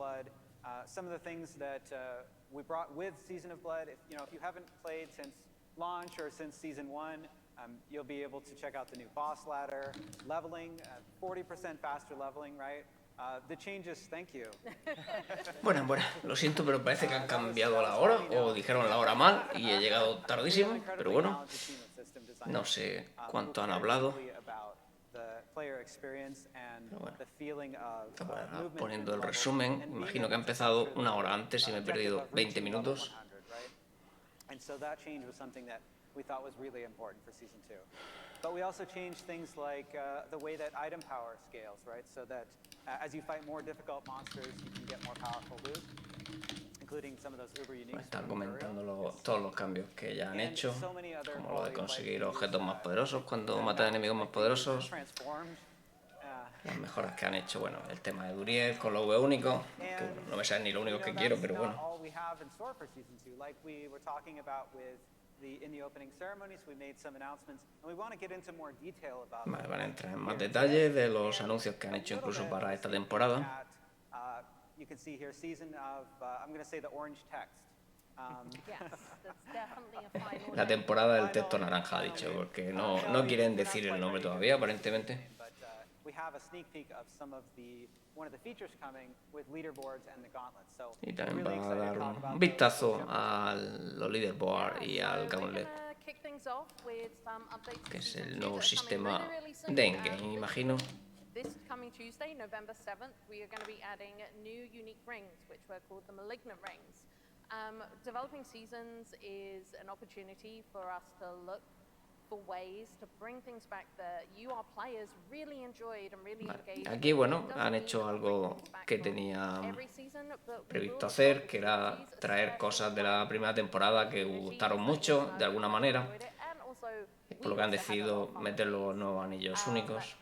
Blood. Some of the things that we brought with Season of Blood, if you haven't played since launch or since Season 1, you'll be able to check out the new boss ladder, leveling, 40% faster leveling, right? The changes, thank you. Bueno, lo siento, pero parece que han cambiado la hora, o dijeron la hora mal y he llegado tardísimo, pero bueno, no sé cuánto han hablado. Estaba poniendo el resumen, imagino que ha empezado una hora antes y me he perdido 20 minutos. We thought was really important for Season 2. But we also changed things like the way that item power scales, right? So that as you fight more difficult monsters, you can get more powerful loot, including some of those uber uniques. Están comentando todos los cambios que ya han hecho, como lo de conseguir objetos más poderosos cuando matan enemigos más poderosos. Las mejoras que han hecho, bueno, el tema de Duriel con lo único, que bueno, no me sale ni lo único que quiero, pero bueno. Vale, van a entrar en más detalles de los anuncios que han hecho incluso para esta temporada. La temporada del texto naranja, ha dicho, porque no quieren decir el nombre todavía, aparentemente. Y también va a dar un vistazo a los leaderboards y al gauntlet, que es el nuevo sistema de endgame, imagino. This coming Tuesday, November 7th, we are going to be adding new unique rings, which were called the Malignant Rings. Developing Seasons is an opportunity for us to look for ways to bring things back that you, our players, really enjoyed and really engaged. Aquí, bueno, han hecho algo que tenía previsto hacer, que era traer cosas de la primera temporada que gustaron mucho, de alguna manera. Por lo que han decidido meter los nuevos anillos únicos.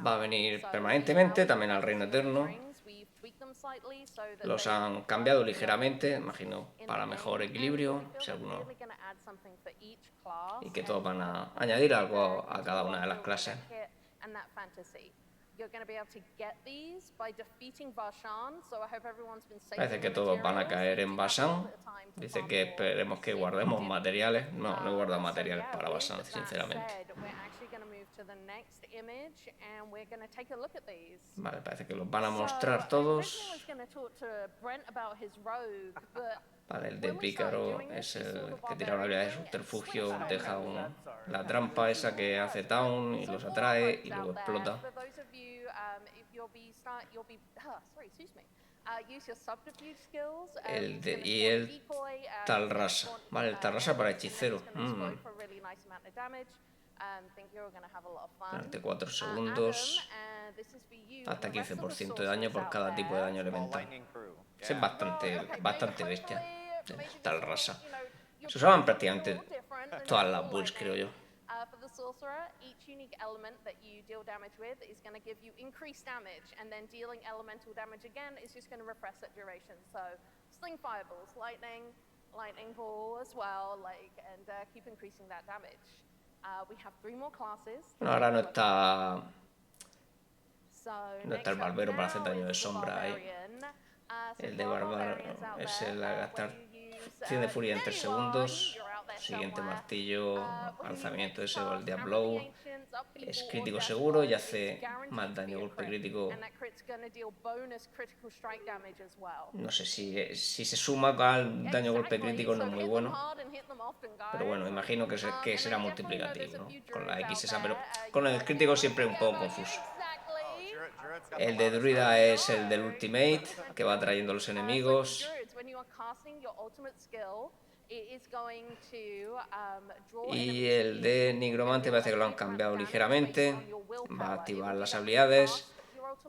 Va a venir permanentemente también al Reino Eterno. Los han cambiado ligeramente, imagino, para mejor equilibrio, si alguno, y que todos van a añadir algo a cada una de las clases. Parece que todos van a caer en Bashan. Dice que esperemos que guardemos materiales. No he guardado materiales para Bashan, sinceramente. Vale, parece que los van a mostrar todos. Vale, el de Pícaro es el que tira una habilidad de subterfugio, deja la trampa esa que hace Town y los atrae y luego explota. Y el Talrasa. Vale, el Talrasa para hechicero. Durante 4 segundos, hasta 15% de daño por cada tipo de daño elemental. Es bastante bestia. Talrasa. Se usaban prácticamente todas las builds, creo yo. Sorcerer, each unique element that you deal damage with is going to give you increased damage, and then dealing elemental damage again is just going to repress that duration. So, sling fireballs, lightning ball as well, and keep increasing that damage. We have 3 more classes. Ahora no está el barbero para hacer daño de sombra ahí. El de barbaro es el gastar 100 de furia en 3 segundos. Siguiente martillo, alzamiento ese o el Diablo. Es crítico seguro y hace más daño golpe crítico. No sé si se suma al daño golpe crítico, no es muy bueno. Pero bueno, imagino que será multiplicativo, ¿no? Con la X esa, pero con el crítico siempre es un poco confuso. El de druida es el del ultimate, que va atrayendo a los enemigos. Y el de nigromante parece que lo han cambiado ligeramente. Va a activar las habilidades,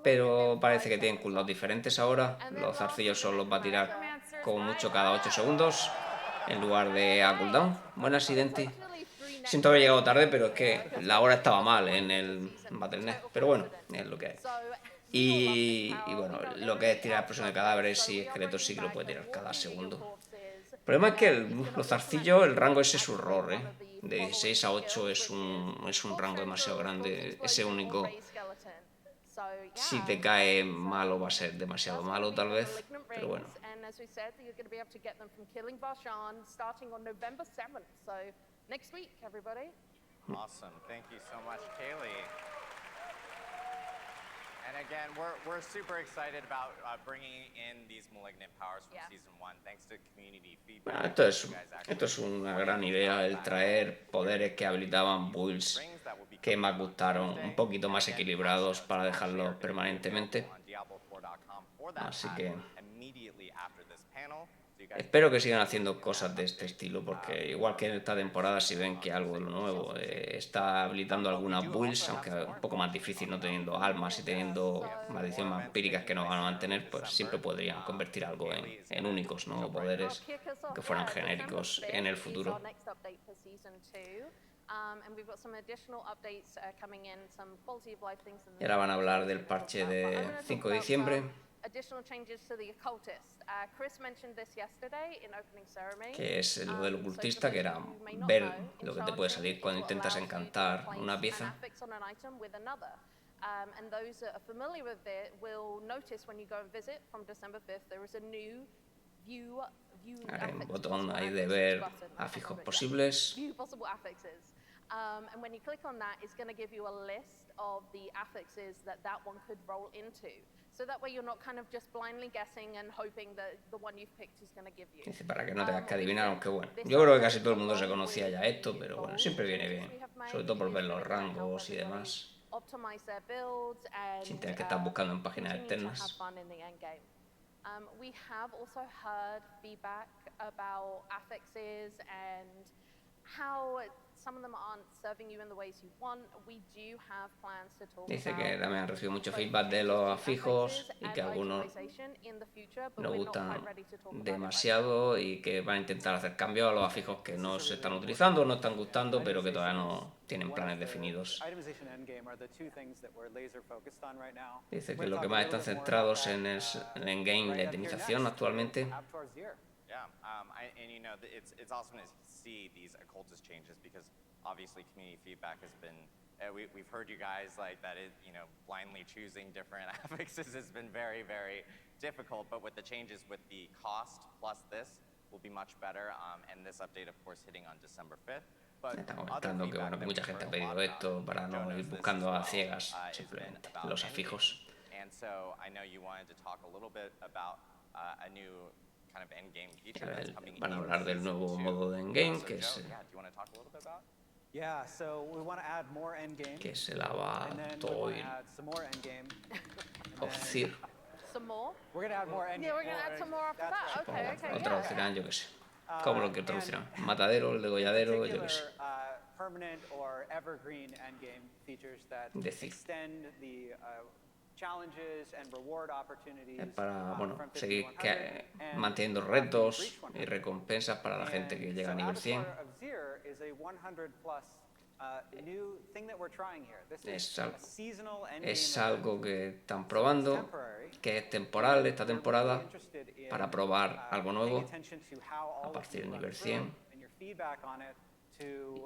pero parece que tienen cooldown diferentes ahora. Los zarcillos solo los va a tirar como mucho cada 8 segundos en lugar de a cooldown. Buen accidente. Siento haber llegado tarde, pero es que la hora estaba mal en el Battle.net. Pero bueno, es lo que hay. Y bueno, lo que es tirar explosión de cadáveres y esqueletos sí que lo puede tirar cada segundo. El problema es que los zarcillos, el rango ese es su horror, De 16 a 8 es un rango demasiado grande. Ese único, si te cae malo, va a ser demasiado malo tal vez, pero bueno. And as we said, you're going to be able to get them from killing Varshan starting on November 7th. So next week, everybody. Awesome. Thank you so much, Kaylee. And again, we're super excited about bringing in these malignant powers from season 1, thanks to community feedback. Bueno, esto es una gran idea, el traer poderes que habilitaban builds que me gustaron, un poquito más equilibrados para dejarlos permanentemente. Así que espero que sigan haciendo cosas de este estilo, porque igual que en esta temporada, si ven que algo de lo nuevo está habilitando algunas builds, aunque un poco más difícil, no teniendo almas y teniendo maldiciones vampíricas que no van a mantener, pues siempre podrían convertir algo en únicos, ¿no? O poderes que fueran genéricos en el futuro. Y ahora van a hablar del parche de 5 de diciembre. Additional changes to the occultist. Chris mentioned this yesterday in opening ceremony. Que es lo del ocultista, que era ver lo que te puede salir cuando intentas encantar una pieza. And those that are familiar with it will notice when you go and visit from December 5th, there is a new view Hay un botón ahí de ver afijos posibles. View possible affixes. And when you click on that, it's going to give you a list of the affixes that one could roll into. So that way you're not kind of just blindly guessing and hoping that the one you've picked is going to give you. Dice, para que no tengas que adivinar, aunque bueno, yo creo que casi todo el mundo se conocía ya esto, pero bueno, siempre viene bien, sobre todo por ver los rangos y demás, sin tener que estar buscando en páginas externas. We have also heard feedback about affixes and how some of them aren't serving you in the ways you want. We do have plans to talk Dice que también han recibido mucho feedback de los afijos y que algunos no gustan demasiado y que van a intentar hacer cambios a los afijos que no se están utilizando, no están gustando, pero que todavía no tienen planes definidos. Dice que lo que más están centrados en el endgame, la itemización actualmente. Yeah, and you know, it's awesome to see these occultist changes because obviously community feedback has been, we've heard you guys like that it, you know, blindly choosing different affixes has been very, very difficult, but with the changes with the cost plus this will be much better, and this update of course hitting on December 5th. Está comentando que bueno, que mucha gente ha pedido esto para no ir buscando a ciegas simplemente los afijos. And so I know you wanted to talk a little bit about a new kind of endgame feature that's coming in. Van a hablar del nuevo modo de endgame, que es que es el Abatoil of Cir. Some more? We're going to add more endgame. Yeah, we're going to add some more after that. Okay, okay. O traducirán, yo qué sé. ¿Cómo lo que traducirán? Matadero, el degolladero, yo qué sé. Permanent or evergreen endgame features that extend the challenges and reward opportunities. Para, bueno, seguir manteniendo retos y recompensas para la gente que llega a nivel 100. Es algo que están probando, que es temporal esta temporada, para probar algo nuevo a partir del nivel 100.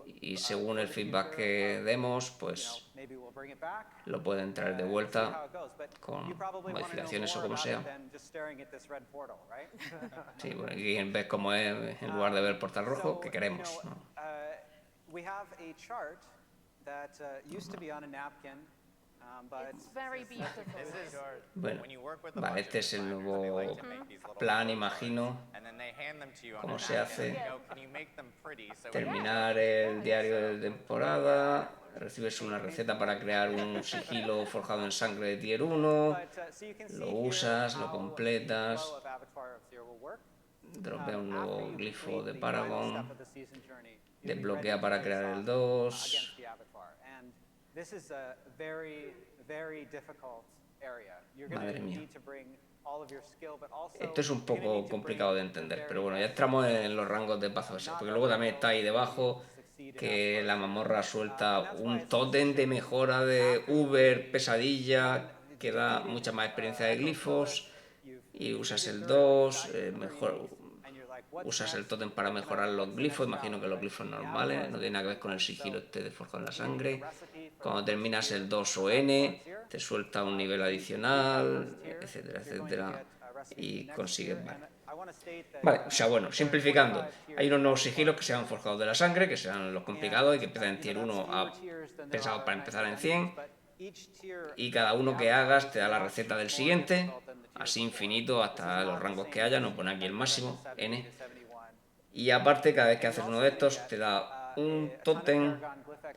Y según el feedback que demos, pues lo pueden traer de vuelta con modificaciones o como sea. Sí, bueno, aquí ves cómo es, en lugar de ver el portal rojo, que queremos, ¿no? Bueno, vale, este es el nuevo plan, imagino, cómo se hace. Terminar el diario de temporada, recibes una receta para crear un sigilo forjado en sangre de tier 1, lo usas, lo completas, dropea un nuevo glifo de Paragon, desbloquea para crear el 2. Madre mía. Esto es un poco complicado de entender, pero bueno, ya entramos en los rangos de paso ese, porque luego también está ahí debajo que la mazmorra suelta un tótem de mejora de Uber pesadilla que da mucha más experiencia de glifos y usas el 2, mejor usas el tótem para mejorar los glifos, imagino que los glifos normales, no tiene nada que ver con el sigilo de forjado en la sangre. Cuando terminas el 2 o N, te suelta un nivel adicional, etcétera, etcétera, y consigues Vale, o sea, bueno, simplificando, hay unos nuevos sigilos que se han forjado de la sangre, que serán los complicados y que empiezan en tier 1 pensados para empezar en 100, y cada uno que hagas te da la receta del siguiente, así infinito hasta los rangos que haya, no pone aquí el máximo, N. Y aparte, cada vez que haces uno de estos, te da un tótem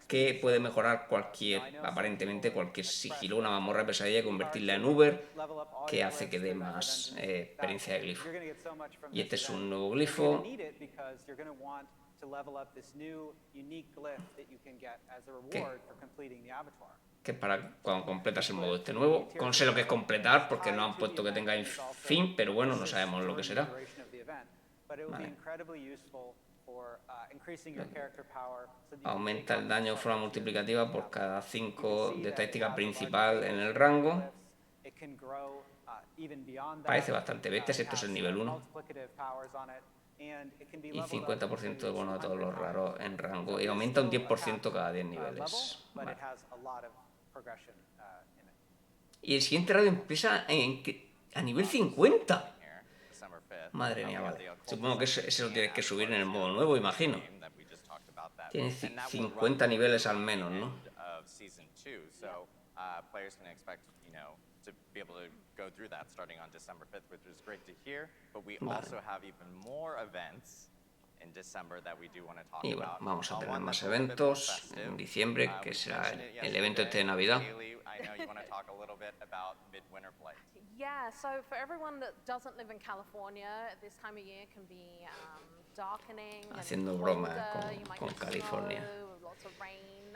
que puede mejorar aparentemente cualquier sigilo, una mazmorra de pesadilla, y convertirla en Uber, que hace que dé más experiencia de glifo. Y este es un nuevo glifo. Que es para cuando completas el modo este nuevo. No sé lo que es completar, porque no han puesto que tenga fin, pero bueno, no sabemos lo que será. Vale. Aumenta el daño de forma multiplicativa por cada 5 de estadística principal en el rango. Parece bastante bestia si esto es el nivel 1. Y 50% de bono a todos los raros en rango. Y aumenta un 10% cada 10 niveles. Vale. Y el siguiente radio empieza a nivel 50. Madre mía, vale. Supongo que eso lo tienes que subir en el modo nuevo, imagino. Tiene 50 niveles al menos, ¿no? Y bueno, vamos a tener más eventos en diciembre, que será el evento este de Navidad. Yeah, so for everyone that doesn't live in California, this time of year can be darkening. Haciendo broma con California. Lots of rain.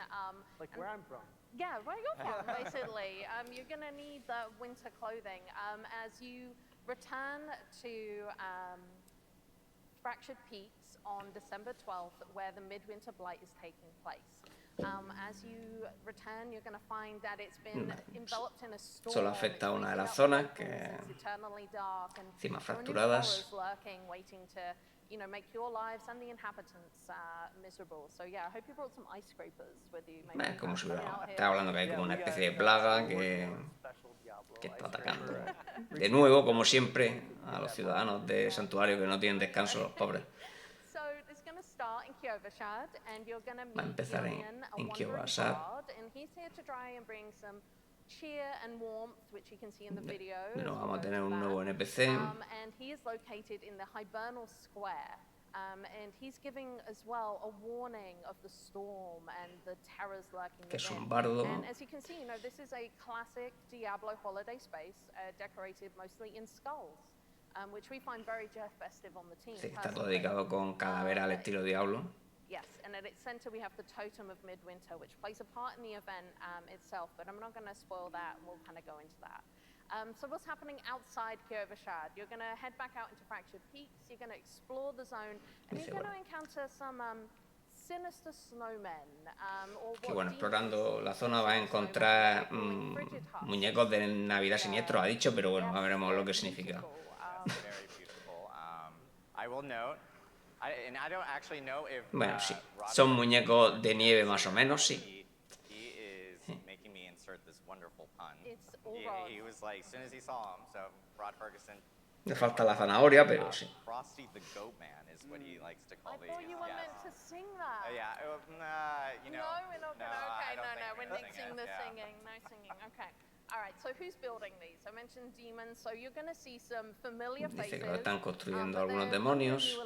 Like where I'm from. Yeah, where you're from, basically. You're going to need the winter clothing as you return to Fractured Peaks on December 12th, where the Midwinter Blight is taking place. As you return, you're going to find that it's been enveloped in a storm. Solo afecta a una de las zonas que encima fracturadas. You know, make your lives and the inhabitants miserable. So yeah, I hope you brought some ice scrapers with you. Como si está hablando que hay como una especie de plaga que está atacando. De nuevo, como siempre, a los ciudadanos de Santuario que no tienen descanso, los pobres. Va a empezar en Kiobashad. Bueno, vamos a tener un nuevo NPC. Que es un bardo. Sí, está todo dedicado con calavera al estilo Diablo. Yes, and at its center we have the Totem of Midwinter, which plays a part in the event itself, but I'm not going to spoil that, and we'll kind of go into that. So what's happening outside Kiobashad? You're going to head back out into Fractured Peaks, you're going to explore the zone, and you're going to encounter some sinister snowmen. Que bueno, explorando la zona va a encontrar muñecos de Navidad siniestros, ha dicho, pero bueno, veremos lo que significa. Bueno, sí, son muñecos de nieve más o menos, sí. Le falta la zanahoria, pero sí. Dice que lo están construyendo algunos demonios.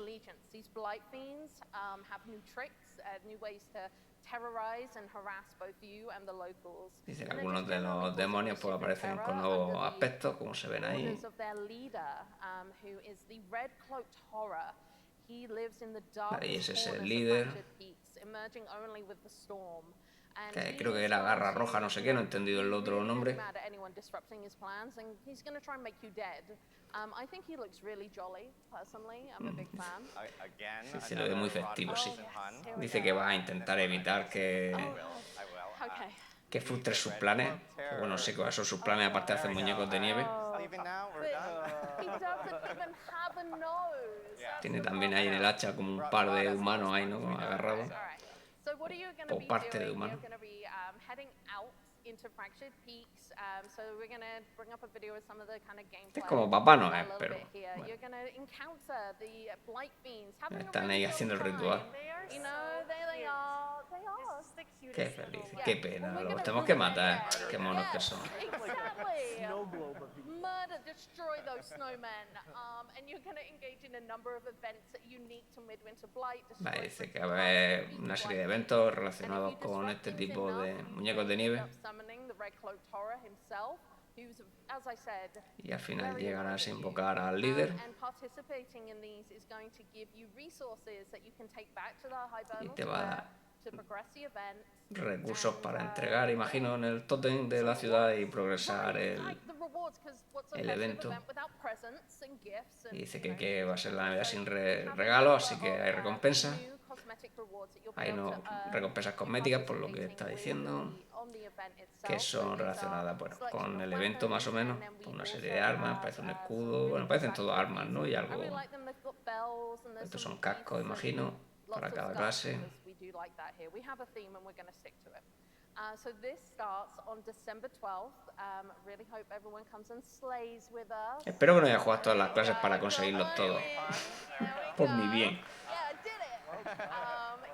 Dice que algunos de los demonios pues aparecen con nuevos aspectos, como se ven ahí. Ahí ese es el líder. Que creo que era Garra Roja, no sé qué, no he entendido el otro nombre. Sí, se lo ve muy festivo, sí. Dice que va a intentar evitar que frustre sus planes. Bueno, no sé cuáles son sus planes aparte de hacer muñecos de nieve. Tiene también ahí en el hacha como un par de humanos ahí, ¿no? Agarrados. All right. So what are you going O to be parte de doing? humano. You're going to be heading out into Fractured Peaks. So we're going to bring up a video with some of the kind of gameplay. Es como Papá Noel, a little pero bit here. bueno. You're going to encounter the Blight Fiends having a Están really ahí good haciendo el time. ritual. You know, there they are. They are. This is the cutest Qué little feliz, one. qué pena. Well, we're Los gonna tenemos que do it matar. again. Qué monos que Yes, son. Exactly. Snow globe of the Murder, destroy those snowmen. And you're going to engage in a number of events unique to Midwinter Blight. Vale, destroy dice que freaking va a haber Blight una serie de Fiends. eventos And if relacionados you con disrupt este things tipo de enough, you muñecos de may nieve. end up summoning the Red Cloaked Horror himself, who's, as I said, Y al final very llegarás a annoying. invocar al líder. And participating in these is going to give you resources that you can take back to the Hibernal te va a Square dar to progress the event. Recursos para entregar, imagino, en el tótem de la ciudad y progresar el evento. Y dice que va a ser la Navidad sin regalo, así que hay recompensas. Hay recompensas cosméticas, por lo que está diciendo, que son relacionadas con el evento más o menos. Una serie de armas, parece un escudo, bueno, parecen todas armas, ¿no? Y algo. Estos son cascos, imagino, para cada clase. So this starts on December 12th. Really hope everyone comes and slays with us. Espero que no haya jugado todas las clases para conseguirlos todos. Por mi bien. Yeah, I did it.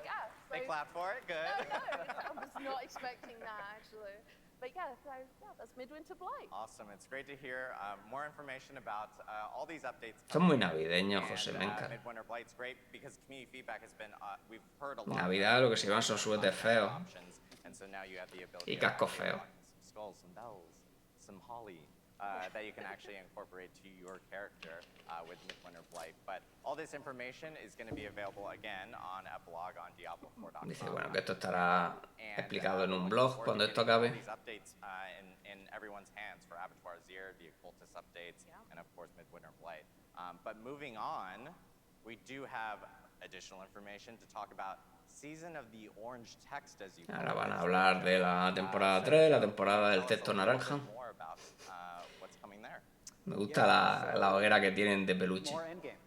Yeah. So, They clapped for it. Good. I was not expecting that actually. But yeah, so yeah, that's Midwinter Blight. Awesome. It's great to hear more information about all these updates. Son muy navideños, José, me encanta. Midwinter Blight's great because community feedback has been. We've heard a lot. Navidad lo que se llevan son suéteres feos Options, and so now you have the ability y cascos feos. some skulls, some bells, some holly that you can actually incorporate to your character with Midwinter Blight. But all this information is going to be available again on a blog on Diablo4.com. Dice, bueno, que esto estará explicado en un blog cuando esto acabe. These updates in everyone's hands for Abattoir Zir, the occultist updates, and of course Midwinter Blight. But moving on, we do have additional information to talk about Season of the Orange Text, as you call Ahora van a it. hablar de la temporada 3, la temporada del texto naranja. More about what's coming there. Me gusta la hoguera que tienen de peluche. More endgame.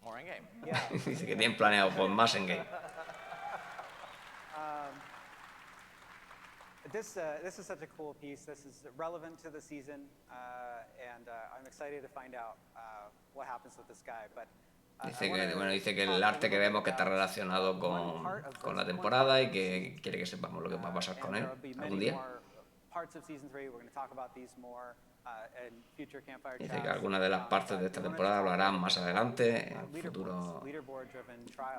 More in game. Yeah. Dice que tienen planeado pues, más en game. This is such a cool piece. This is relevant to the season, and I'm excited to find out what happens with this guy. But Dice que el arte que vemos que está relacionado con la temporada y que quiere que sepamos lo que va a pasar con él algún día. Dice que algunas de las partes de esta temporada hablarán más adelante en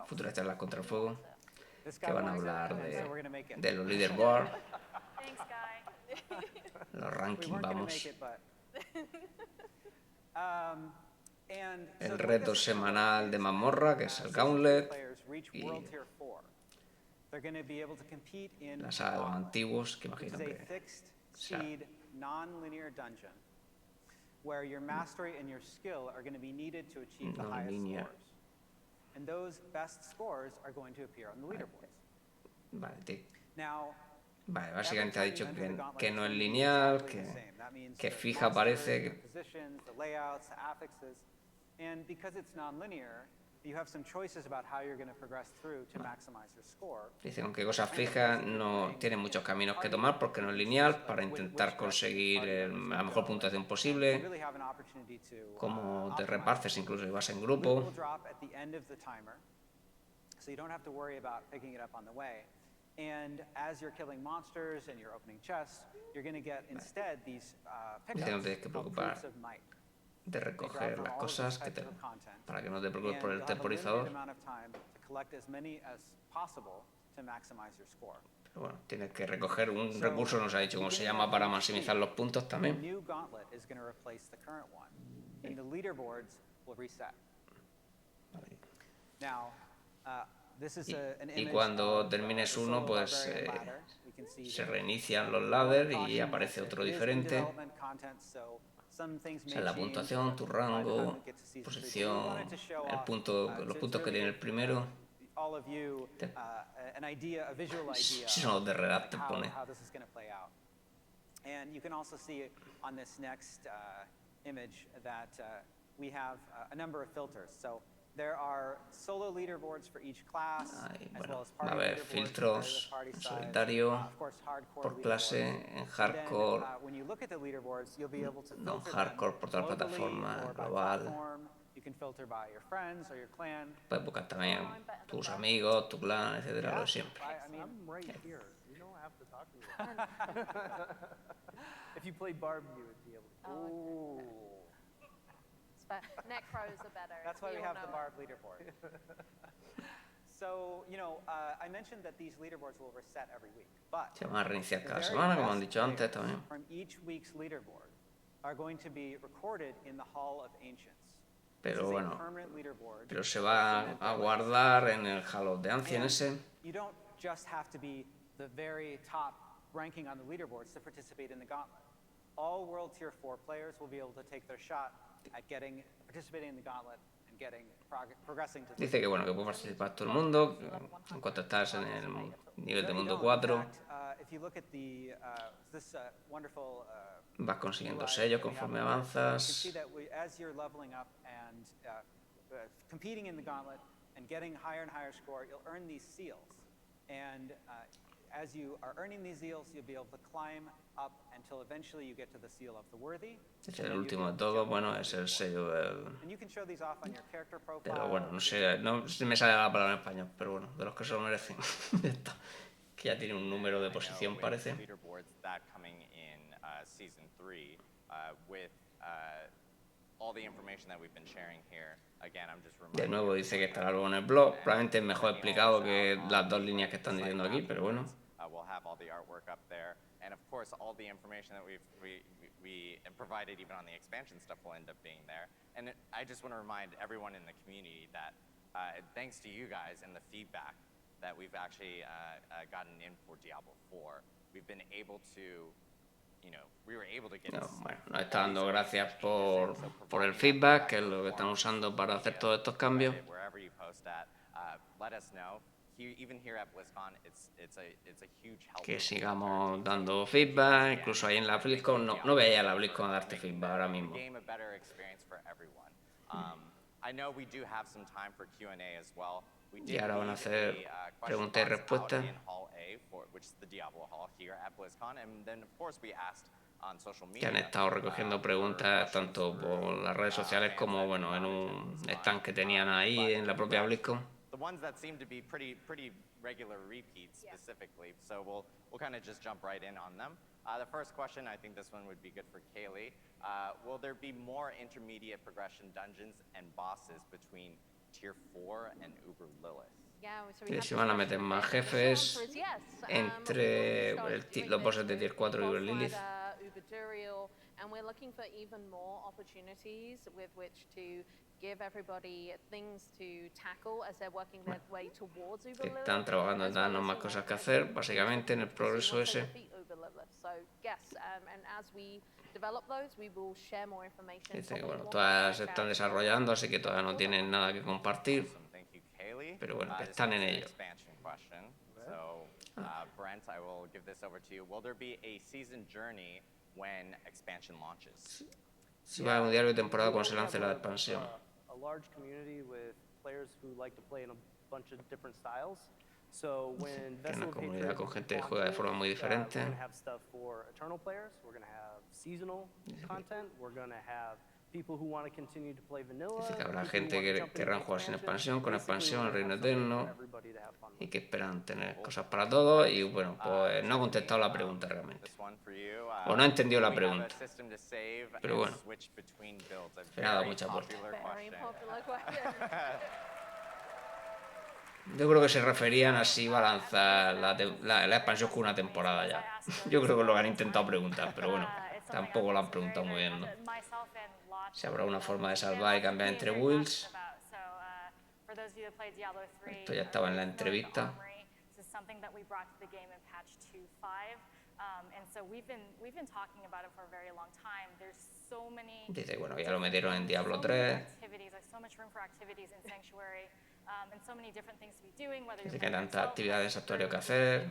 futuras charlas contra el fuego, que van a hablar de los leaderboard, Thanks, guy. los rankings, vamos. El reto semanal de mazmorra, que es el Gauntlet, y la saga de los antiguos, que imagino que será non-linear dungeon where your mastery and your skill are going to be needed to achieve the highest Non-linear. scores. And those best scores are going to appear on the leaderboards. Now, Vale, básicamente ha dicho que no es lineal, que fija parece que... positions, the layouts, the affixes, and because it's non-linear, you have some choices about how you're going to progress through to maximize your score. Dice, aunque cosas fijas no tiene muchos caminos que tomar porque no es lineal para intentar conseguir la mejor puntuación You posible, really have an opportunity to cómo te optimize. repartes incluso si vas en Loot grupo. will drop at the end of the timer, so you don't have to worry about picking it up on the way. And as you're killing monsters and you're opening chests, you're going to get instead these Dice que no pickups tienes que called preocupar fruits of might. de recoger las cosas para que no te preocupes And por el you'll have a limited temporizador. amount of time to collect as many as possible to maximize your score. Pero bueno, tienes que recoger un recurso, nos ha dicho cómo se llama, para maximizar los puntos The también. new gauntlet is going to replace the current one, and the leaderboards will reset. Now, this is an Y image cuando of, termines the uno, solo pues barbarian ladder. We can see se the reinician los ladders y caution aparece that otro it is in diferente. development content, so some things O may sea, la change puntuación, tu by the time rango, we get to season 3. But we posición, wanted to show el off, punto, to los puntos que really tiene el give, primero. all of you an idea, a visual idea Sí, son los de Redacted, of pone. how this is going to play out. And you can also see on this next image that we have a number of filters. So There are solo leaderboards for each class, Ahí, as bueno, well as va a party haber leaderboards for filtros party en size, solitario, of course, hardcore por clase, leaderboards. en And then, hardcore, when you look at the leaderboards, you'll be able to no filter hardcore them por toda la globally plataforma, or by global. platform. You can filter by your friends or your clan. Puedes buscar también tus amigos, tu clan, etcétera, lo de siempre. I mean, I'm right here. You don't have to talk to me. If you played Barb, you would be able to. ooh, It's fair. Necros are better. that's why we all have the know it. Barb leaderboard. So, I mentioned that these leaderboards will reset every week, but Se van a reiniciar the cada very semana, como han best dicho antes players también. from each week's leaderboard are going to be recorded in the Hall of Ancients. This Pero is a bueno, permanent leaderboard. pero se va a guardar en el Hall of the Ancients ese. You don't just have to be the very top ranking on the leaderboards to participate in the gauntlet. All World Tier 4 players will be able to take their shot at participating in the gauntlet and progressing to the Dice que bueno, que puede participar todo el mundo, que en cuanto estás en el nivel de No, you mundo don't. 4, In fact, if you look at this wonderful vas consiguiendo UI sellos that we have conforme on there, you can see avanzas. that as you're leveling up and competing in the gauntlet and getting higher and higher score, you'll earn these seals. And as you are earning these seals, you'll be able to climb up until eventually you get to the seal of the worthy. Dice el último de todo, bueno, es el sello del... And you can show these off on your character profile. Pero bueno, no sé, no me sale la palabra en español, pero bueno, de los que se lo merecen. Ya está. Que ya tiene un número de posición, parece. Leaderboards that coming in season 3 with all the information that we've been sharing here. Again, I'm just De reminding nuevo dice que estará luego en el blog. Probablemente es mejor explicado que las dos líneas que están diciendo aquí, pero bueno. We'll have all the artwork up there, and of course, all the information that we provided, even on the expansion stuff, will end up being there. And I just want to remind everyone in the community that thanks to you guys and the feedback that we've actually gotten in for Diablo 4, we've been able to, we were able to get. No, bueno, nos está dando gracias por el feedback, que es lo que están usando para hacer todos estos cambios. Wherever you post at, let us know. Even here at Blizzcon, it's a huge help. Que sigamos dando feedback, incluso ahí en la Blizzcon. No voy a ir a la Blizzcon a darte feedback ahora mismo. Game a better experience for everyone. I know we do have some time for Q&A as well. Y ahora van a hacer preguntas y respuestas. Which is the Diablo Hall here at Blizzcon, and then of course we asked on social media. Que han estado recogiendo preguntas tanto por las redes sociales como bueno en un stand que tenían ahí en la propia Blizzcon. The ones that seem to be pretty regular repeats specifically, so we'll kind of just jump right in on them. The first question, I think this one would be good for Kaylee. Will there be more intermediate progression dungeons and bosses between Tier 4 and Uber Lilith? Que se van a meter más jefes entre los bosses de Tier 4 y Uber Lilith. And we're looking for even more opportunities with which to give everybody things to tackle as they're working their way towards Uber Lilith. Están trabajando en darnos más cosas que hacer, básicamente en el progreso ese. Dice que bueno, todas se están desarrollando, así que todavía no tienen nada que compartir. Pero bueno, que están en ello. So, Brent, I will give this over to you. Will there be a season journey when expansion launches? Si va a un diario de temporada cuando se lance la expansión. A large community with players who like to play in a bunch of different styles. So when Que una Vessel comunidad con gente que juega de forma muy diferente. we're going to have stuff for eternal players. We're going to have seasonal content. We're going to have people who want to continue to play vanilla. Dice que habrá gente que querrán jugar sin expansión, con expansión, el reino eterno, y que esperan tener cosas para todos. Y bueno, pues no ha contestado la pregunta realmente. O no ha entendido la pregunta. Pero bueno, me ha dado mucha vuelta. Yo creo que se referían a si iba a lanzar la expansión con una temporada ya. Yo creo que es lo que han intentado preguntar, pero bueno, tampoco lo han preguntado muy bien, ¿no? Si habrá una forma de salvar y cambiar entre builds. Esto ya estaba en la entrevista. Dice, bueno, ya lo metieron en Diablo 3. Dice que hay tantas actividades actuarios que hacer.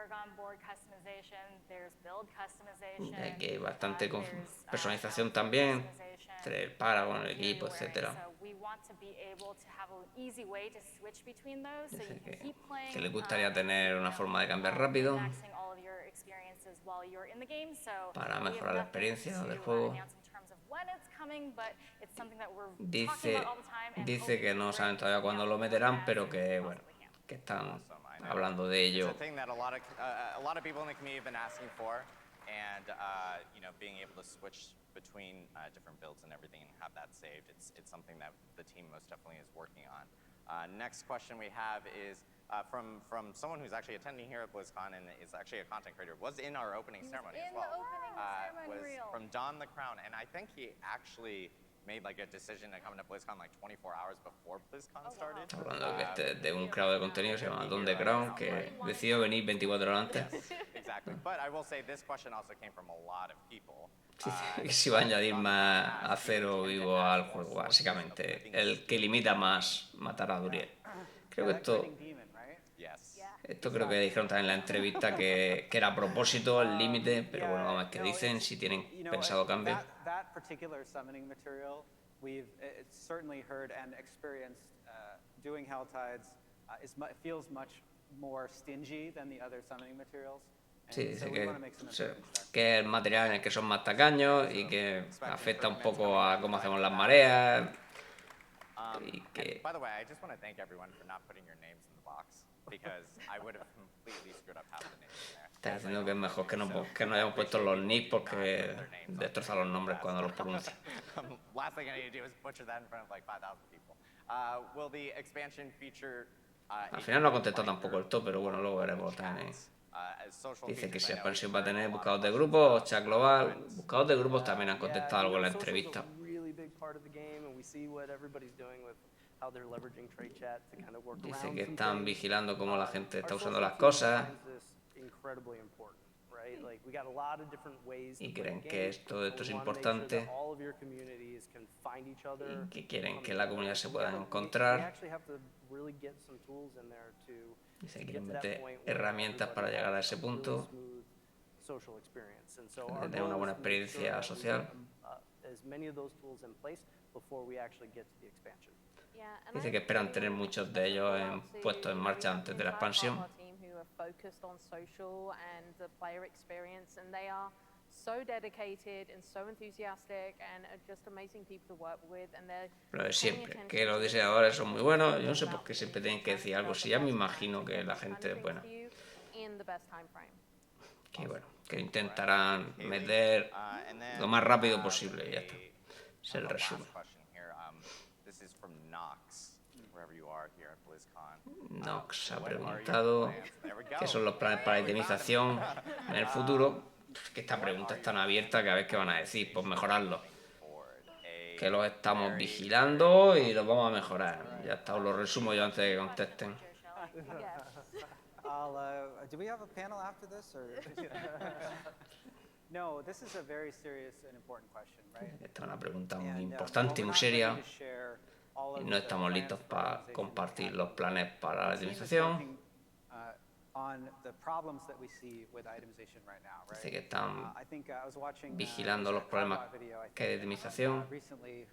work on board customization, there's build customization. Aquí hay bastante there's, personalización outfit también, customization, entre el Paragon, el whatever you're equipo, wearing. etcétera. So we want to be able to have an easy way to switch between those, so Dice you can keep playing. que le gustaría tener una forma de cambiar rápido Maxing all of your experiences while you're in the game. So para we have mejorar la nothing experiencia to, del juego. announce in terms of when it's coming, but it's something that we're talking Dice, about all the time and dice hoping que to no bring saben todavía cuándo lo out meterán, as pero soon que as bueno, possibly can. que están Awesome, I know. hablando de ello. It's a thing that a lot of people in the community have been asking for, and you know, being able to switch between different builds and everything and have that saved, it's something that the team most definitely is working on. Next question we have is from someone who's actually attending here at Blizzcon and is actually a content creator, was in our opening ceremony as in well. the opening ceremony was reel. from Don the Crown, and I think he actually made like a decision to come to Blizzcon like 24 hours before BlizzCon started. Está hablando de un creador de contenido que se llama Don The Crown, que decidió venir 24 horas antes. Yes, exactly. But I will say this question also came from a lot of people. Y si va a añadir más acero vivo al juego, básicamente. El que limita más matar a Duriel. Creo que That esto, grinning demon, right? Yes. esto creo que dijeron también en la entrevista que era a propósito el límite, pero bueno, vamos a ver qué dicen, si tienen pensado cambios. That particular summoning material, we've certainly heard and experienced doing Helltides feels much more stingy than the other summoning materials. Sí, And dice so we want to make some improvements there. que es el material en el que son más tacaños y que afecta un poco a cómo hacemos las mareas. Y que, And by the way, I just want to thank everyone for not putting your names in the box because I would have completely screwed up half the names in there. está diciendo que es mejor que no hayamos puesto los nicks porque destrozan los nombres cuando los pronuncian. Last thing I need to do is butcher that in front of like 5,000 people. Will the expansion feature? Al final no ha contestado tampoco el top, pero bueno, luego veremos también. Dice que si la expansión va a tener buscadores de grupos o chat global. Buscadores de grupos también han contestado algo en la entrevista. Social's a really big part of the game, and we see what everybody's doing with how they're leveraging trade chat to kind of work Dice around que some están things. vigilando cómo la gente está Our usando social las team cosas finds this incredibly important, right? Like we got a lot of different ways to y play creen the que game, esto and es we wanna make sure importante that all of your communities can find each other, y que quieren come que la together. comunidad se We pueda have we encontrar. actually have to really get some tools in there to Dice que get quieren to that meter point where herramientas para everybody llegar a has ese a punto. really smooth social experience. And so our tener una goal buena is to make sure experiencia that we social. get, as many of those tools in place before we actually get to the expansion. Yeah, and Dice I que esperan really tener wanna muchos give de a ellos call out to, puestos en we marcha have antes an de la entire part expansión. of our team who are focused on social and the player experience, and they are so dedicated and so enthusiastic and are just amazing people to work with, and they're Lo de paying siempre, attention que los to the diseñadores son muy buenos. Yo no details sé por about qué siempre community tienen que decir algo. and Si ya me the best imagino time to que get la these gente kind es of buena. things to you in the best time frame. Que bueno, que intentarán Haley, meter and then lo más rápido we have posible y ya está. Es el last resumen. question here. This is from Knox, wherever you are here at BlizzCon. Nox ha What are your preguntado plans? There we go. qué son los planes para la itemización en el futuro. Que esta pregunta es tan abierta que a ver qué van a decir. Pues mejorarlo. Que los estamos vigilando y los vamos a mejorar. Ya está, os lo resumo yo antes de que contesten. Do we have a panel after this? Or? No, this is a very serious and important question, right? Esta es una pregunta muy And, importante y we're muy not seria. ready to share all Y of no the estamos plans listos for para organization compartir yet. los planes para la The team is itemización. working, on the problems that we see with itemization right now, right? Dice que están I think I was watching vigilando there's los a problemas Carbot video, I que hay de think, itemización. recently,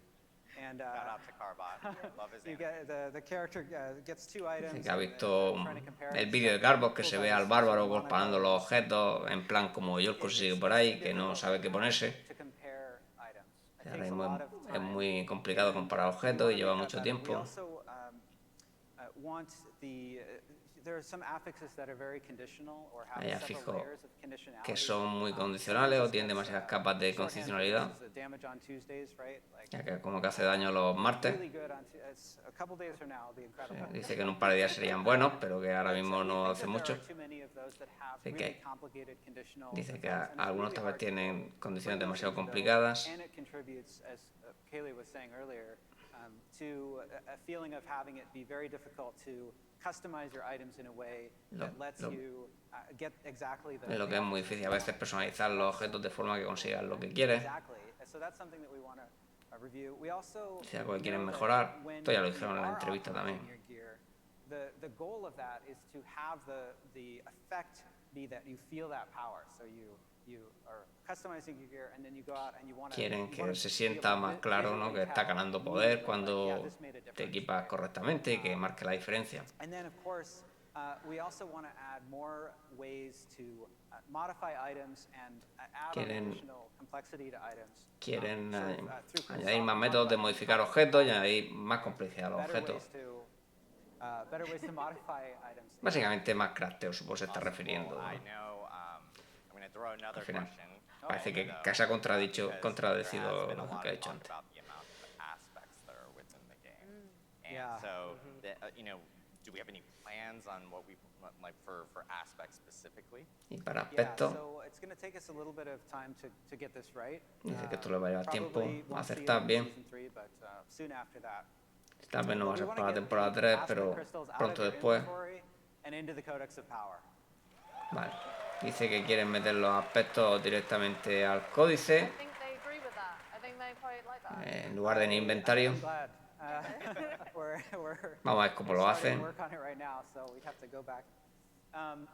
and Shout out to Carbot. Love his you anime. get the character gets two items. Dice que ha and visto they're trying to compare el and vídeo de stuff. Carbos que Pulls se out ve his al bárbaro mono golpeando items. los objetos en plan como yo el consigue por ahí, que no sabe qué ponerse. To compare items. It Ahora takes a mismo lot of es time. muy complicado comparar We objetos y wanna lleva make mucho that better. We tiempo. also want there are some affixes that are very conditional or have Hay several afijos layers of conditionality. que son muy condicionales o tienen demasiadas capas de condicionalidad, Damage on Tuesdays, right? Like, ya que como que hace daño los martes. really good on it's a couple days from now, it'll be incredible. Dice que en un par de días serían buenos, pero que ahora mismo no hace mucho. Dice que Dice que algunos tal vez tienen condiciones demasiado complicadas. And it contributes, as Kaylee was saying earlier, to a feeling of having it be very difficult to customize your items in a way that lets you get exactly the. Lo que es muy difícil a veces personalizar los objetos de forma que consigas lo que quieres. Exactly. So that's something that we want to review. We also Si algo que quieren know that mejorar, when esto ya lo you dijeron en la are entrevista optimizing también. your gear, the goal of that is to have the effect be that you feel that power. So you are customizing your gear, and then you go out and you want to. Quieren que se sienta más claro, ¿no? Que está ganando poder cuando te equipas correctamente y que marque la diferencia. And then, of course, we also want to add more ways to modify items and add additional complexity to items. Quieren añadir más métodos de modificar objetos y añadir más complejidad a los objetos. Better ways to modify items. Básicamente más crafteo, supongo se está refiriendo, ¿no? I know, I'm going to throw another Al final, question. parece que se ha contradecido lo que ha dicho antes. Yeah. So, you know, do we have any plans on what we like for aspects specifically? Y para Yeah, aspecto, so it's going to take us a little bit of time to get this right. dice que esto le va a llevar tiempo Probably won't see it acertar in bien. season 3, but soon after that. Tal vez no va a We ser wanna para la get temporada the 3, aspect pero crystals out pronto of your después. inventory and into the Codex of Power. Vale. Dice que quieren meter los aspectos directamente al códice I think they agree with that. I think they quite like that. en lugar de en inventario. I'm glad. We're Vamos a ver cómo lo starting hacen. to work on it right now, so we have to go back.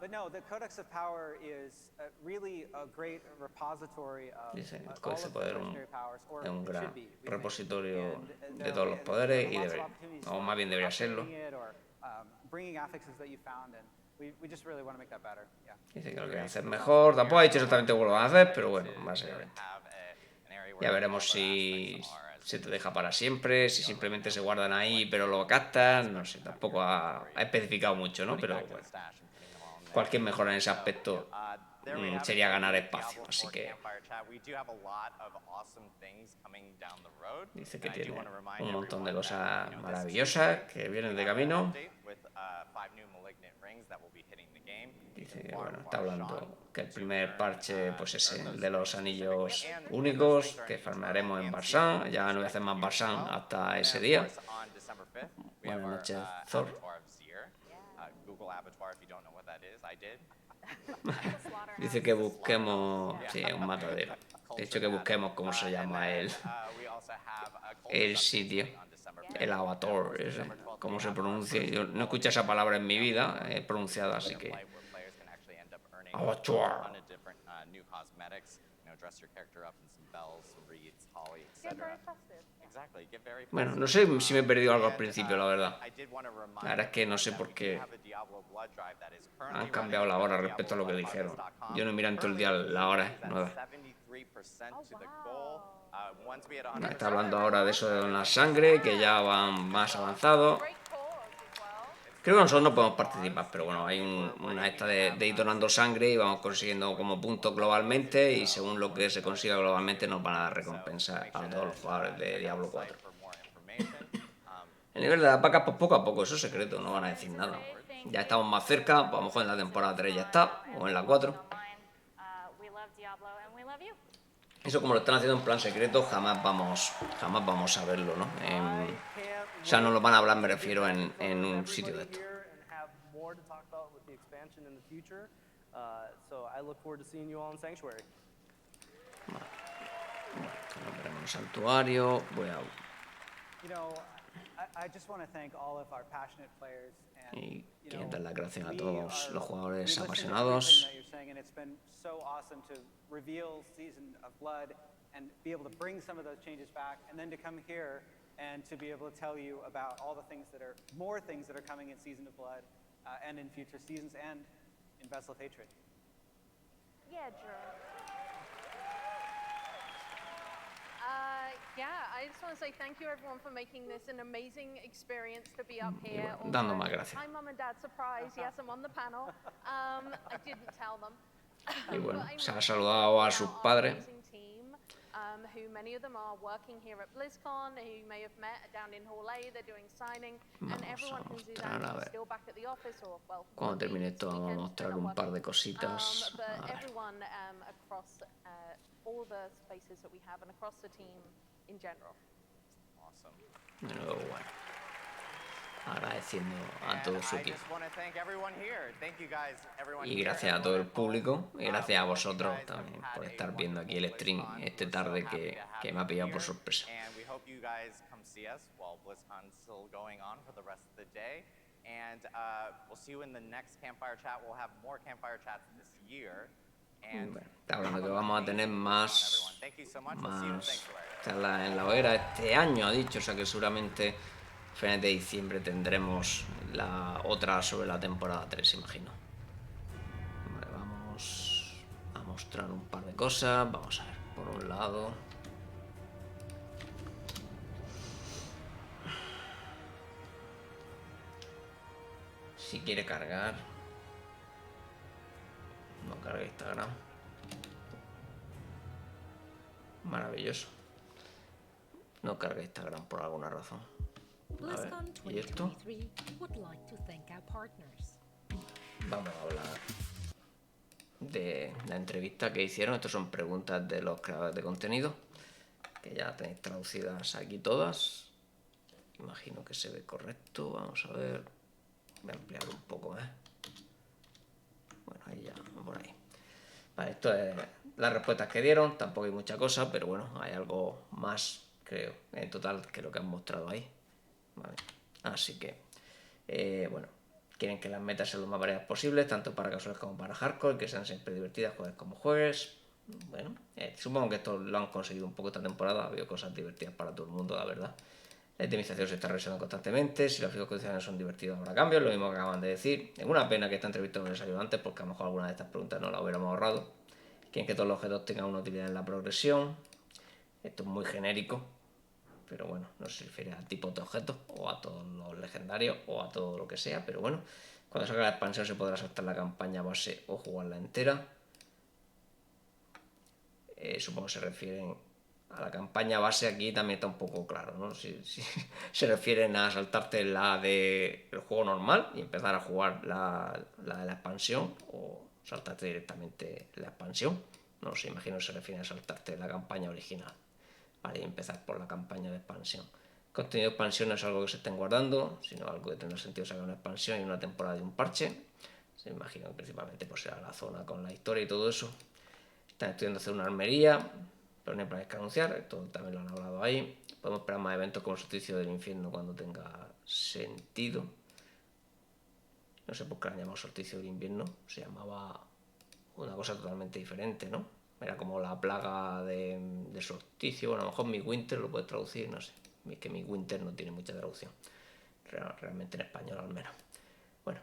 But no, the Codex of Power is really a great repository of Dice, el all códice de of the poder legendary powers, or es un it gran should be, we think. repositorio And de todos los there'll poderes be y lots of debe, opportunities o for más bien debería serlo. updating it or, bringing affixes that you found, and we just really want to make that better. Yeah. Dice que lo quieren hacer mejor. Tampoco ha dicho exactamente cómo lo van a hacer, pero bueno, básicamente. Ya veremos si se te deja para siempre, si simplemente se guardan ahí pero lo captan, no sé, tampoco ha especificado mucho, ¿no? Pero bueno, cualquier mejora en ese aspecto sería ganar espacio, así que dice que tiene un montón de cosas maravillosas que vienen de camino. Dice que bueno, está hablando que el primer parche pues es el de los anillos únicos que farmearemos en Barsan. Ya no voy a hacer más Barsan hasta ese día. Buenas noches, Thor. Dice que busquemos, sí, un matadero. De hecho que busquemos cómo se llama el sitio, el avatar, ese, cómo se pronuncia. Yo no escuché esa palabra en mi vida pronunciada, así que avatar. Bueno, no sé si me he perdido algo al principio, la verdad. La verdad es que no sé por qué han cambiado la hora respecto a lo que dijeron. Yo no miro en todo el día la hora nueva. Está hablando ahora de eso de la sangre, que ya van más avanzados. Creo que nosotros no podemos participar, pero bueno, hay una esta de ir donando sangre y vamos consiguiendo como puntos globalmente y según lo que se consiga globalmente nos van a dar recompensa a todos los jugadores de Diablo 4. El nivel de las vacas, pues poco a poco, eso es secreto, no van a decir nada. Ya estamos más cerca, pues a lo mejor en la temporada 3 ya está, o en la 4. Eso como lo están haciendo en plan secreto, jamás vamos a verlo, ¿no? O sea, no lo van a hablar, me refiero, en un sitio de esto. Nos veremos en el santuario. Voy a... Y quiero dar las gracias a todos los jugadores apasionados. And be able to bring some of those changes back, and then to come here and to be able to tell you about all the things that are more things that are coming in Season of Blood, and in future seasons, and in Vessel of Hatred. Yeah, Drew. Yeah, I just want to say thank you everyone for making this an amazing experience to be up here. Dando más gracias. Hi, Mum and Dad, surprise. Yes, I'm on the panel. I didn't tell them. Y bueno, se ha saludado a sus padres. Who many of them are working here at Blizzcon, who you may have met down in Hall A, they're doing signing, and everyone who's still back at the office, or well, cuando termine esto vamos a mostrar un par de cositas. But everyone across all the spaces that we have and across the team in general. Awesome. De nuevo, bueno, agradeciendo a todo su equipo. Y gracias a todo el público y gracias a vosotros también por estar viendo aquí el stream esta tarde que me ha pillado por sorpresa. And we'll see you in the next campfire chat. We'll have more campfire chats this year. And Bueno, está hablando que vamos a tener más thank you so much. We'll see you. Thanks, Larry. charlas en la hoguera este año, ha dicho, o sea que seguramente a finales de diciembre tendremos la otra sobre la temporada 3, imagino. Vale, vamos a mostrar un par de cosas. Vamos a ver, por un lado, si quiere cargar, no carga Instagram. Maravilloso. No carga Instagram por alguna razón. A ver, Blizzcon ¿y esto? 2023 would like to thank our partners. Vamos a hablar de la entrevista que hicieron. Estas son preguntas de los creadores de contenido, que ya tenéis traducidas aquí todas. Imagino que se ve correcto. Vamos a ver. Voy a ampliar un poco, Bueno, ahí ya, por ahí. Vale, esto es las respuestas que dieron. Tampoco hay mucha cosa, pero bueno, hay algo más, creo, en total, que lo que han mostrado ahí. Vale. Así que, bueno, quieren que las metas sean lo más variadas posibles, tanto para casuales como para hardcore, que sean siempre divertidas, juegues como juegues. Bueno, supongo que esto lo han conseguido un poco esta temporada. Ha habido cosas divertidas para todo el mundo, la verdad. La optimización se está revisando constantemente. Si los fijos condicionales son divertidos, habrá cambios. Lo mismo que acaban de decir. Es una pena que esta entrevista no hubiera salido antes, porque a lo mejor alguna de estas preguntas no la hubiéramos ahorrado. Quieren que todos los objetos tengan una utilidad en la progresión. Esto es muy genérico, pero bueno, no se refiere a tipos de objetos, o a todos los legendarios, o a todo lo que sea. Pero bueno, cuando salga la expansión se podrá saltar la campaña base o jugarla entera. Supongo que se refieren a la campaña base. Aquí también está un poco claro, ¿no? Si se refieren a saltarte la del juego normal y empezar a jugar la de la expansión, o saltarte directamente la expansión. No sé, imagino que se refieren a saltarte la campaña original, vale, y empezar por la campaña de expansión. Contenido de expansión no es algo que se estén guardando, sino algo que tendrá sentido sacar una expansión y una temporada y un parche. Se imagino que principalmente pues será la zona con la historia y todo eso. Están estudiando hacer una armería, pero no hay planes que anunciar, esto también lo han hablado ahí. Podemos esperar más eventos como el solsticio del infierno cuando tenga sentido. No sé por qué lo han llamado solsticio del invierno, se llamaba una cosa totalmente diferente, ¿no? Era como la plaga de solsticio. Bueno, a lo mejor mi winter lo puedes traducir, no sé. Es que mi winter no tiene mucha traducción, realmente en español al menos. Bueno,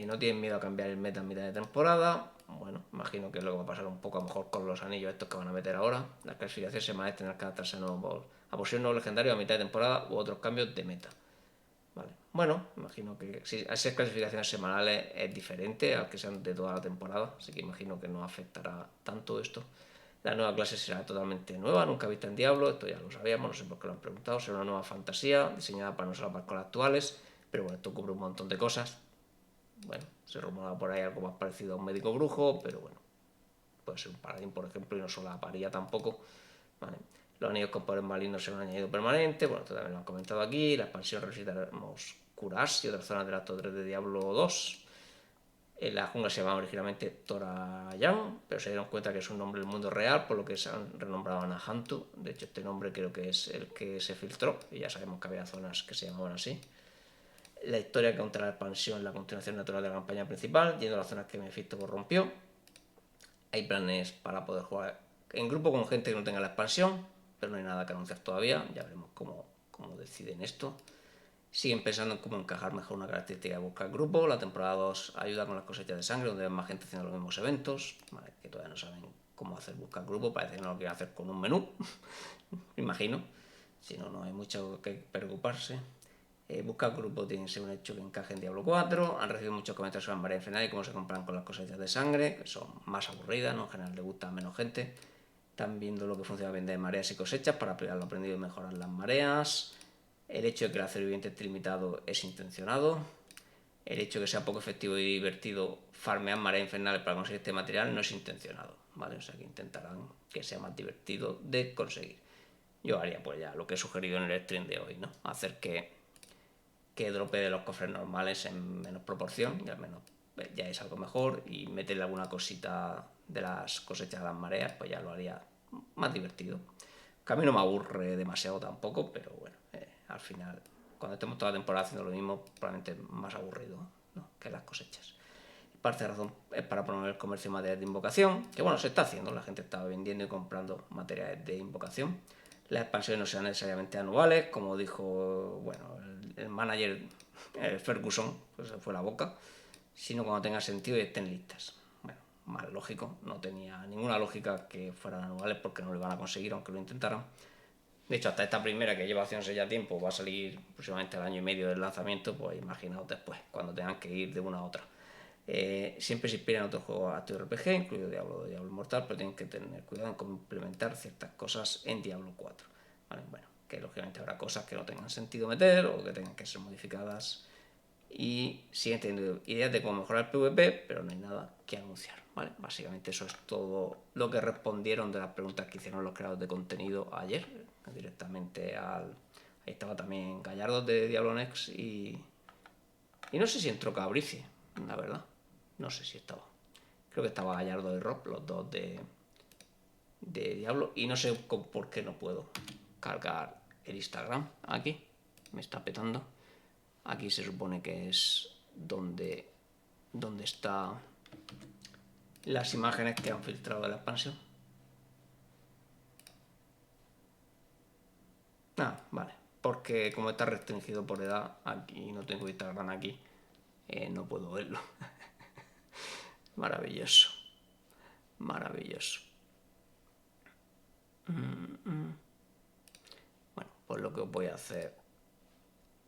no tienen miedo a cambiar el meta en mitad de temporada. Bueno, imagino que es lo que va a pasar un poco a lo mejor con los anillos estos que van a meter ahora. Las clasificaciones semanales tendrán que adaptarse a posibles nuevos legendarios a mitad de temporada u otros cambios de meta. Vale. Bueno, imagino que si esas clasificaciones semanales es diferente a que sean de toda la temporada, así que imagino que no afectará tanto esto. La nueva clase será totalmente nueva, nunca vista en Diablo, esto ya lo sabíamos, no sé por qué lo han preguntado. Será una nueva fantasía diseñada para no solapar con las actuales, pero bueno, esto cubre un montón de cosas. Bueno, se rumora por ahí algo más parecido a un médico brujo, pero bueno, puede ser un paladín, por ejemplo, y no solaparía tampoco. Vale. Los anillos con poderes malignos serán un añadido permanente. Bueno, esto también lo han comentado aquí. La expansión resucitaremos Kuras y otras zonas del acto 3 de Diablo 2. En la jungla se llamaba originalmente Torayan, pero se dieron cuenta que es un nombre del mundo real, por lo que se han renombrado a Junto. De hecho, este nombre creo que es el que se filtró, y ya sabemos que había zonas que se llamaban así. La historia contra la expansión es la continuación natural de la campaña principal, yendo a las zonas que Mephisto corrompió. Hay planes para poder jugar en grupo con gente que no tenga la expansión, pero no hay nada que anunciar todavía. Ya veremos cómo deciden esto. Siguen pensando en cómo encajar mejor una característica de buscar grupo. La temporada 2 ayuda con las cosechas de sangre, donde hay más gente haciendo los mismos eventos. Vale, que todavía no saben cómo hacer buscar grupo. Parece que no lo quieren hacer con un menú, me imagino. Si no, no hay mucho que preocuparse. Buscar grupo tiene que ser un hecho que encaje en Diablo 4. Han recibido muchos comentarios sobre la marea infernal y cómo se comparan con las cosechas de sangre, que son más aburridas, ¿no? En general le gusta a menos gente. Están viendo lo que funciona bien de mareas y cosechas para aplicar lo aprendido y mejorar las mareas. El hecho de que el acero viviente esté limitado es intencionado. El hecho de que sea poco efectivo y divertido farmear mareas infernales para conseguir este material no es intencionado, ¿vale? O sea que intentarán que sea más divertido de conseguir. Yo haría pues ya lo que he sugerido en el stream de hoy, ¿no? Hacer que drope de los cofres normales en menos proporción, y al menos ya es algo mejor, y meterle alguna cosita de las cosechas de las mareas, pues ya lo haría más divertido. Que a mí no me aburre demasiado tampoco, pero bueno, al final cuando estemos toda la temporada haciendo lo mismo, probablemente más aburrido, ¿no?, que las cosechas. Parte de la razón es para promover el comercio de materiales de invocación, que bueno, se está haciendo, la gente está vendiendo y comprando materiales de invocación. Las expansiones no serán necesariamente anuales, como dijo, bueno, el manager Ferguson, pues se fue la boca, sino cuando tenga sentido y estén listas. Bueno, más lógico, no tenía ninguna lógica que fueran anuales porque no lo iban a conseguir aunque lo intentaran. De hecho, hasta esta primera, que lleva haciéndose ya tiempo, va a salir aproximadamente al año y medio del lanzamiento, pues imaginaos después, cuando tengan que ir de una a otra. Siempre se inspiran en otros juegos actos RPG, incluido Diablo Immortal, pero tienen que tener cuidado en complementar ciertas cosas en Diablo 4. ¿Vale? Bueno, que lógicamente habrá cosas que no tengan sentido meter o que tengan que ser modificadas, y siguen teniendo ideas de cómo mejorar el PvP, pero no hay nada que anunciar. ¿Vale? Básicamente eso es todo lo que respondieron de las preguntas que hicieron los creadores de contenido ayer, directamente al... Ahí estaba también Gallardo de Diablo Next y no sé si entró Cabrici, la verdad. No sé si estaba. Creo que estaba Gallardo de Rob, los dos de Diablo. Y no sé por qué no puedo cargar el Instagram aquí. Me está petando. Aquí se supone que es donde están las imágenes que han filtrado de la expansión. Vale. Porque como está restringido por edad aquí, no tengo Instagram aquí, no puedo verlo. Maravilloso. Maravilloso. Bueno, pues lo que os voy a hacer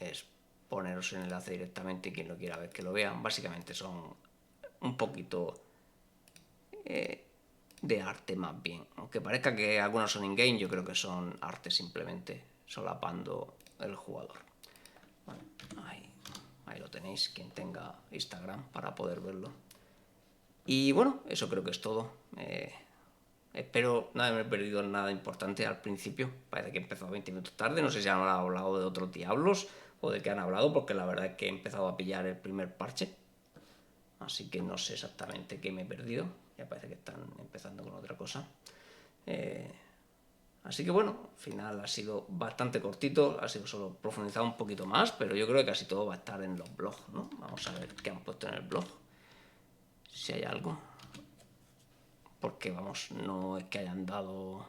es poneros el enlace directamente y quien lo quiera ver que lo vean. Básicamente son un poquito de arte más bien. Aunque parezca que algunos son in-game, yo creo que son arte simplemente solapando el jugador. Vale, ahí lo tenéis, quien tenga Instagram para poder verlo. Y bueno, eso creo que es todo. Espero no haber perdido nada importante al principio. Parece que he empezado 20 minutos tarde. No sé si han hablado de otros diablos o de qué han hablado, porque la verdad es que he empezado a pillar el primer parche. Así que no sé exactamente qué me he perdido. Ya parece que están empezando con otra cosa. Así que bueno, al final ha sido bastante cortito. Ha sido solo profundizado un poquito más, pero yo creo que casi todo va a estar en los blogs, ¿no? Vamos a ver qué han puesto en el blog. Si hay algo. Porque vamos, no es que hayan dado...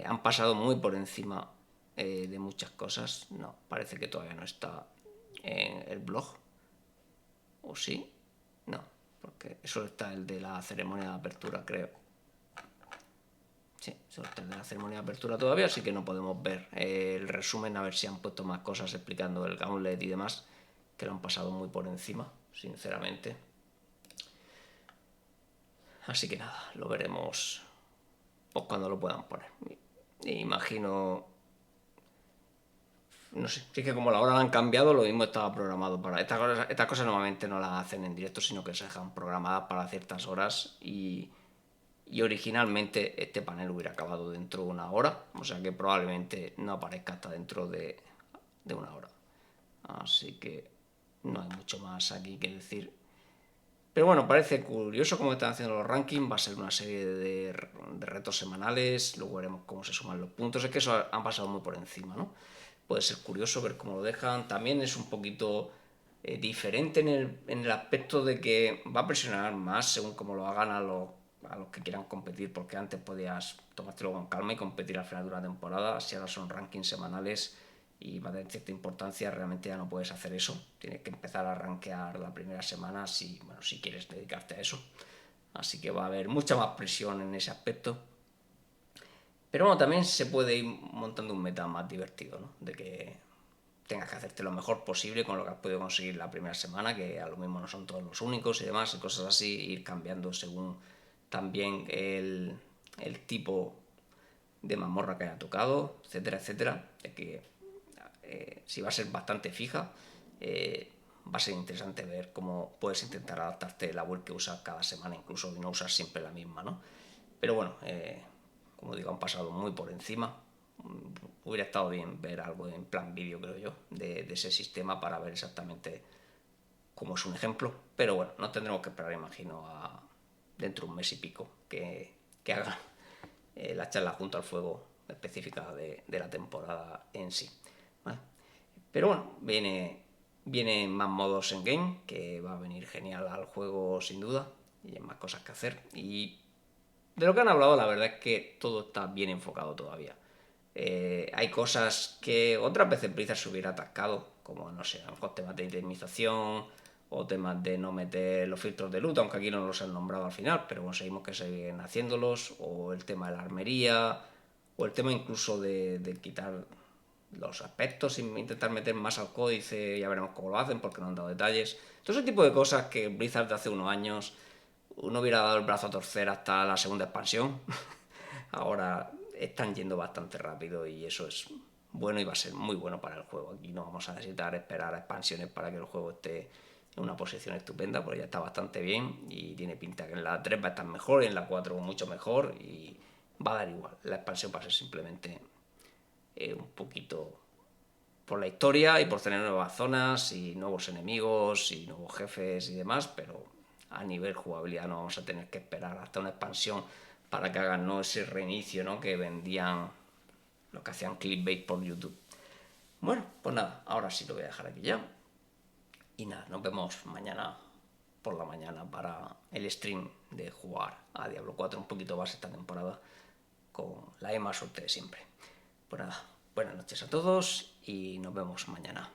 han pasado muy por encima de muchas cosas. No, parece que todavía no está en el blog. ¿O sí? No, porque solo está el de la ceremonia de apertura, creo. Sí, solo está el de la ceremonia de apertura todavía, así que no podemos ver el resumen, a ver si han puesto más cosas explicando el gauntlet y demás, que lo han pasado muy por encima, sinceramente. Así que nada, lo veremos pues cuando lo puedan poner. Imagino... No sé, si es que como la hora la han cambiado, lo mismo estaba programado para... Estas cosas normalmente no las hacen en directo, sino que se dejan programadas para ciertas horas y originalmente este panel hubiera acabado dentro de una hora, o sea que probablemente no aparezca hasta dentro de una hora. Así que no hay mucho más aquí que decir. Pero bueno, parece curioso cómo están haciendo los rankings. Va a ser una serie de retos semanales. Luego veremos cómo se suman los puntos. Es que eso han pasado muy por encima, ¿no? Puede ser curioso ver cómo lo dejan. También es un poquito diferente en el aspecto de que va a presionar más según cómo lo hagan a los que quieran competir, porque antes podías tomártelo con calma y competir al final de una temporada. Si ahora son rankings semanales y va a tener cierta importancia, realmente ya no puedes hacer eso. Tienes que empezar a rankear la primera semana si quieres dedicarte a eso. Así que va a haber mucha más presión en ese aspecto. Pero bueno, también se puede ir montando un meta más divertido, ¿no? De que tengas que hacerte lo mejor posible con lo que has podido conseguir la primera semana, que a lo mismo no son todos los únicos y demás, y cosas así, ir cambiando según también el tipo de mazmorra que haya tocado, etcétera, etcétera. De que si va a ser bastante fija, va a ser interesante ver cómo puedes intentar adaptarte la build que usas cada semana, incluso no usar siempre la misma, ¿no? Pero bueno, como digo, han pasado muy por encima. Hubiera estado bien ver algo en plan vídeo, creo yo, de ese sistema para ver exactamente cómo es un ejemplo. Pero bueno, no tendremos que esperar, imagino, a dentro de un mes y pico que hagan la charla junto al fuego específica de la temporada en sí. ¿Vale? Pero bueno, vienen más modos en game, que va a venir genial al juego sin duda, y hay más cosas que hacer. Y de lo que han hablado, la verdad es que todo está bien enfocado todavía. Hay cosas que otras veces Blizzard se hubiera atascado, como no sé, a lo mejor temas de indemnización o temas de no meter los filtros de loot, aunque aquí no los han nombrado al final, pero bueno, seguimos que siguen haciéndolos, o el tema de la armería, o el tema incluso de quitar los aspectos, intentar meter más al códice, ya veremos cómo lo hacen porque no han dado detalles. Todo ese tipo de cosas que Blizzard de hace unos años uno hubiera dado el brazo a torcer hasta la segunda expansión. Ahora están yendo bastante rápido y eso es bueno y va a ser muy bueno para el juego. Aquí no vamos a necesitar esperar a expansiones para que el juego esté en una posición estupenda, porque ya está bastante bien y tiene pinta que en la 3 va a estar mejor y en la 4 mucho mejor y va a dar igual. La expansión va a ser simplemente un poquito por la historia y por tener nuevas zonas y nuevos enemigos y nuevos jefes y demás, pero a nivel jugabilidad no vamos a tener que esperar hasta una expansión para que hagan, ¿no?, ese reinicio, ¿no?, que vendían, lo que hacían clickbait por YouTube. Bueno, pues nada, ahora sí lo voy a dejar aquí ya. Y nada, nos vemos mañana por la mañana para el stream de jugar a Diablo 4 un poquito más esta temporada con la misma suerte de siempre. Pues nada, buenas noches a todos y nos vemos mañana.